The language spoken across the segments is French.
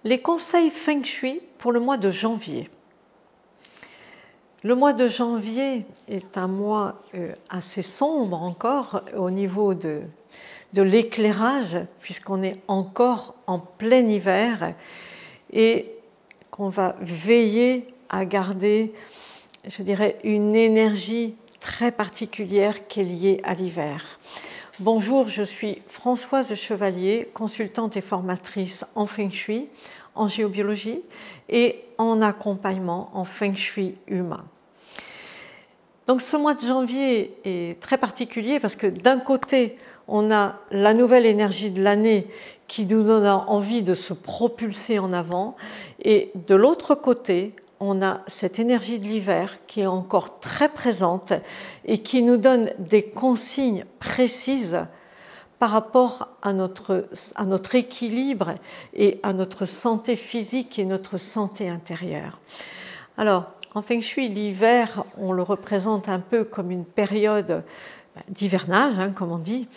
Les conseils Feng Shui pour le mois de janvier. Le mois de janvier est un mois assez sombre encore au niveau de l'éclairage, puisqu'on est encore en plein hiver et qu'on va veiller à garder, je dirais, une énergie très particulière qui est liée à l'hiver. Bonjour, je suis Françoise Chevalier, consultante et formatrice en Feng Shui, en géobiologie et en accompagnement en Feng Shui humain. Donc ce mois de janvier est très particulier parce que d'un côté, on a la nouvelle énergie de l'année qui nous donne envie de se propulser en avant et de l'autre côté, on a cette énergie de l'hiver qui est encore très présente et qui nous donne des consignes précises par rapport à notre équilibre et à notre santé physique et notre santé intérieure. Alors, en Feng Shui, l'hiver, on le représente un peu comme une période d'hivernage, comme on dit,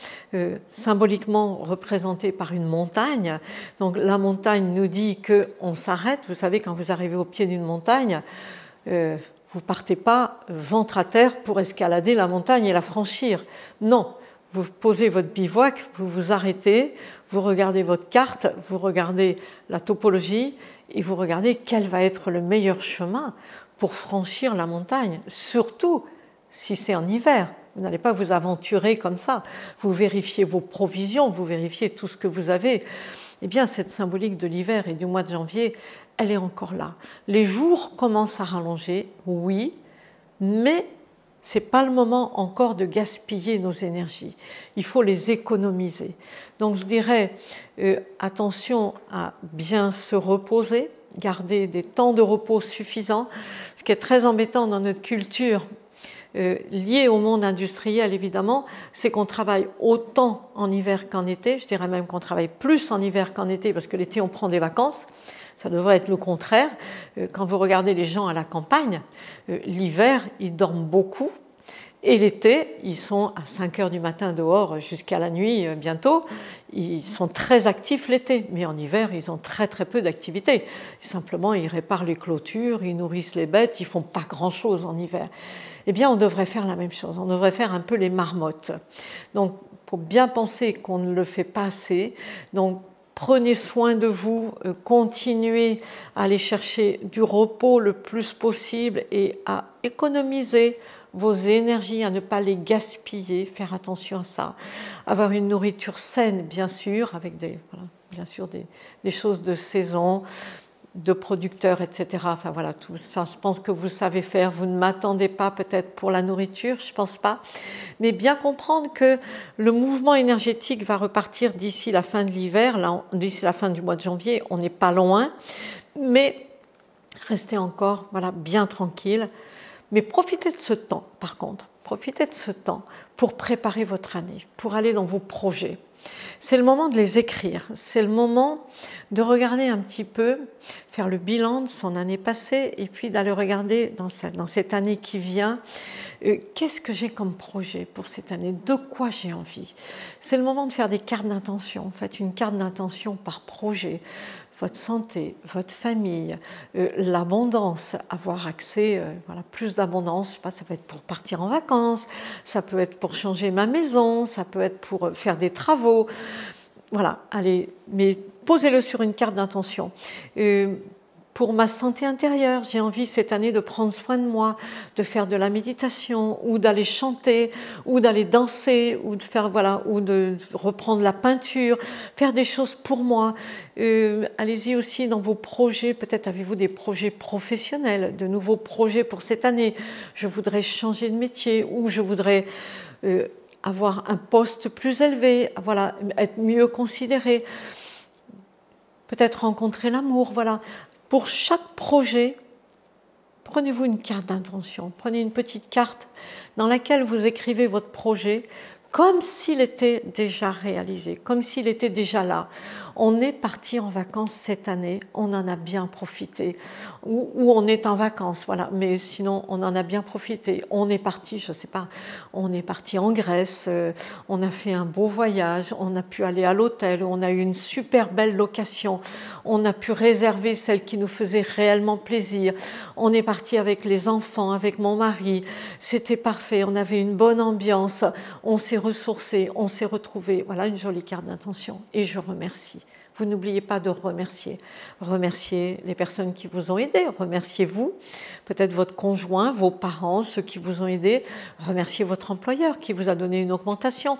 symboliquement représentée par une montagne. Donc la montagne nous dit qu'on s'arrête. Vous savez, quand vous arrivez au pied d'une montagne, vous ne partez pas ventre à terre pour escalader la montagne et la franchir. Non, vous posez votre bivouac, vous vous arrêtez, vous regardez votre carte, vous regardez la topologie et vous regardez quel va être le meilleur chemin pour franchir la montagne, surtout si c'est en hiver. Vous n'allez pas vous aventurer comme ça. Vous vérifiez vos provisions, vous vérifiez tout ce que vous avez. Eh bien, cette symbolique de l'hiver et du mois de janvier, elle est encore là. Les jours commencent à rallonger, oui, mais ce n'est pas le moment encore de gaspiller nos énergies. Il faut les économiser. Donc, je dirais, attention à bien se reposer, garder des temps de repos suffisants. Ce qui est très embêtant dans notre culture, lié au monde industriel évidemment, c'est qu'on travaille autant en hiver qu'en été. Je dirais même qu'on travaille plus en hiver qu'en été parce que l'été on prend des vacances. Ça devrait être le contraire. Quand vous regardez les gens à la campagne, l'hiver ils dorment beaucoup et l'été ils sont à 5 heures du matin dehors jusqu'à la nuit bientôt. Ils sont très actifs l'été, mais en hiver ils ont très très peu d'activité. Simplement ils réparent les clôtures, ils nourrissent les bêtes, ils font pas grand chose en hiver. Eh bien, on devrait faire la même chose. On devrait faire un peu les marmottes. Donc, il faut bien penser qu'on ne le fait pas assez. Donc, prenez soin de vous, continuez à aller chercher du repos le plus possible et à économiser vos énergies, à ne pas les gaspiller, faire attention à ça. Avoir une nourriture saine, bien sûr, avec bien sûr des choses de saison, de producteurs, etc. Enfin voilà, tout ça, je pense que vous savez faire. Vous ne m'attendez pas peut-être pour la nourriture, je ne pense pas. Mais bien comprendre que le mouvement énergétique va repartir d'ici la fin de l'hiver, d'ici la fin du mois de janvier, on n'est pas loin. Mais restez encore bien tranquille. Mais profitez de ce temps, par contre. Profitez de ce temps pour préparer votre année, pour aller dans vos projets. C'est le moment de les écrire, c'est le moment de regarder un petit peu, faire le bilan de son année passée et puis d'aller regarder dans cette année qui vient, qu'est-ce que j'ai comme projet pour cette année, de quoi j'ai envie. C'est le moment de faire des cartes d'intention, faites une carte d'intention par projet. Votre santé, votre famille, l'abondance, avoir accès, plus d'abondance, je sais pas, ça peut être pour partir en vacances, ça peut être pour changer ma maison, ça peut être pour faire des travaux. Voilà, allez, mais posez-le sur une carte d'intention. Pour ma santé intérieure, j'ai envie cette année de prendre soin de moi, de faire de la méditation ou d'aller chanter ou d'aller danser ou de faire ou de reprendre la peinture, faire des choses pour moi. Allez-y aussi dans vos projets, peut-être avez-vous des projets professionnels, de nouveaux projets pour cette année. Je voudrais changer de métier ou je voudrais avoir un poste plus élevé, être mieux considéré, peut-être rencontrer l'amour, Pour chaque projet, prenez-vous une carte d'intention, prenez une petite carte dans laquelle vous écrivez votre projet comme s'il était déjà réalisé, comme s'il était déjà là. On est parti en vacances cette année, on en a bien profité. Ou on est en vacances, voilà, mais sinon on en a bien profité. On est parti, je ne sais pas, on est parti en Grèce, on a fait un beau voyage, on a pu aller à l'hôtel, on a eu une super belle location, on a pu réserver celle qui nous faisait réellement plaisir. On est parti avec les enfants, avec mon mari, c'était parfait, on avait une bonne ambiance, on s'est ressourcés, on s'est retrouvés. Voilà une jolie carte d'intention et je remercie. Vous n'oubliez pas de remercier. Remerciez les personnes qui vous ont aidé, remerciez-vous, peut-être votre conjoint, vos parents, ceux qui vous ont aidé, remerciez votre employeur qui vous a donné une augmentation.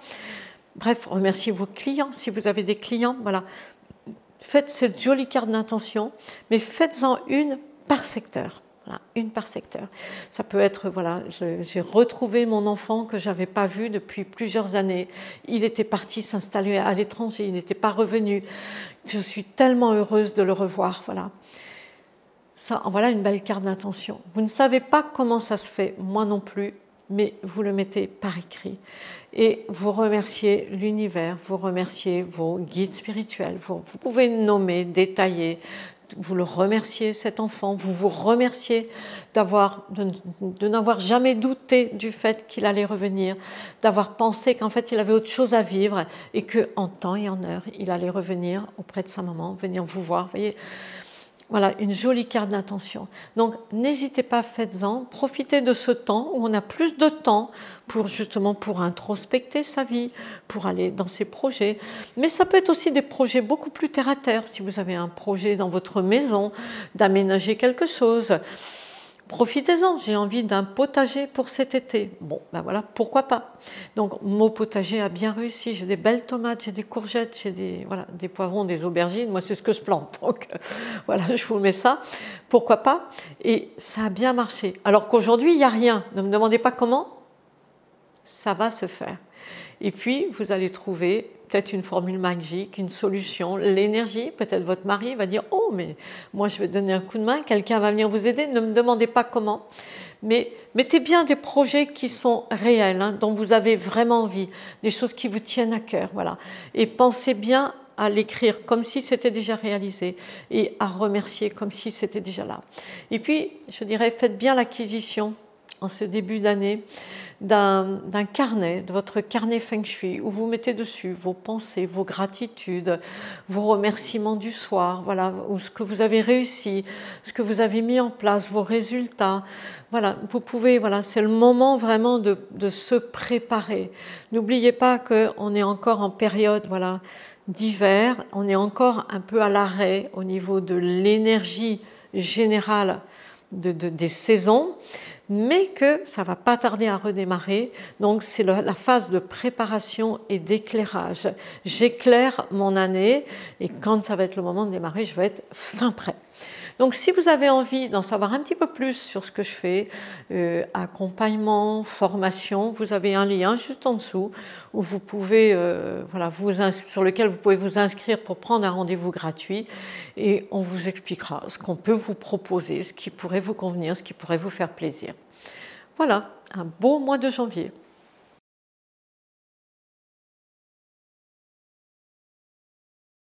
Bref, remerciez vos clients si vous avez des clients. Voilà. Faites cette jolie carte d'intention, mais faites-en une par secteur. Voilà, une par secteur. Ça peut être, voilà, j'ai retrouvé mon enfant que je n'avais pas vu depuis plusieurs années. Il était parti s'installer à l'étranger, il n'était pas revenu. Je suis tellement heureuse de le revoir. Voilà. Ça, voilà une belle carte d'intention. Vous ne savez pas comment ça se fait, moi non plus, mais vous le mettez par écrit. Et vous remerciez l'univers, vous remerciez vos guides spirituels. Vous pouvez nommer, détailler. Vous le remerciez, cet enfant, vous vous remerciez de n'avoir jamais douté du fait qu'il allait revenir, d'avoir pensé qu'en fait il avait autre chose à vivre et qu'en temps et en heure, il allait revenir auprès de sa maman, venir vous voir. Vous voyez, voilà, une jolie carte d'intention. Donc, n'hésitez pas, faites-en. Profitez de ce temps où on a plus de temps pour introspecter sa vie, pour aller dans ses projets. Mais ça peut être aussi des projets beaucoup plus terre-à-terre. Si vous avez un projet dans votre maison, d'aménager quelque chose, profitez-en. J'ai envie d'un potager pour cet été. Bon, ben voilà, pourquoi pas. Donc, mon potager a bien réussi. J'ai des belles tomates, j'ai des courgettes, j'ai des poivrons, des aubergines. Moi, c'est ce que je plante. Donc, voilà, je vous mets ça. Pourquoi pas? Et ça a bien marché. Alors qu'aujourd'hui, il n'y a rien. Ne me demandez pas comment. Ça va se faire. Et puis, vous allez trouver peut-être une formule magique, une solution, l'énergie. Peut-être votre mari va dire « Oh, mais moi, je vais donner un coup de main, quelqu'un va venir vous aider. » Ne me demandez pas comment. Mais mettez bien des projets qui sont réels, hein, dont vous avez vraiment envie, des choses qui vous tiennent à cœur. Voilà. Et pensez bien à l'écrire comme si c'était déjà réalisé et à remercier comme si c'était déjà là. Et puis, je dirais, faites bien l'acquisition en ce début d'année d'un carnet, de votre carnet Feng Shui, où vous mettez dessus vos pensées, vos gratitudes, vos remerciements du soir, voilà, ou ce que vous avez réussi, ce que vous avez mis en place, vos résultats. Voilà, vous pouvez, voilà, c'est le moment vraiment de se préparer. N'oubliez pas qu'on est encore en période, voilà, d'hiver, on est encore un peu à l'arrêt au niveau de l'énergie générale des saisons, mais que ça ne va pas tarder à redémarrer. Donc, c'est la phase de préparation et d'éclairage. J'éclaire mon année et quand ça va être le moment de démarrer, je vais être fin prêt. Donc, si vous avez envie d'en savoir un petit peu plus sur ce que je fais, accompagnement, formation, vous avez un lien juste en dessous où vous pouvez, voilà, sur lequel vous pouvez vous inscrire pour prendre un rendez-vous gratuit et on vous expliquera ce qu'on peut vous proposer, ce qui pourrait vous convenir, ce qui pourrait vous faire plaisir. Voilà, un beau mois de janvier.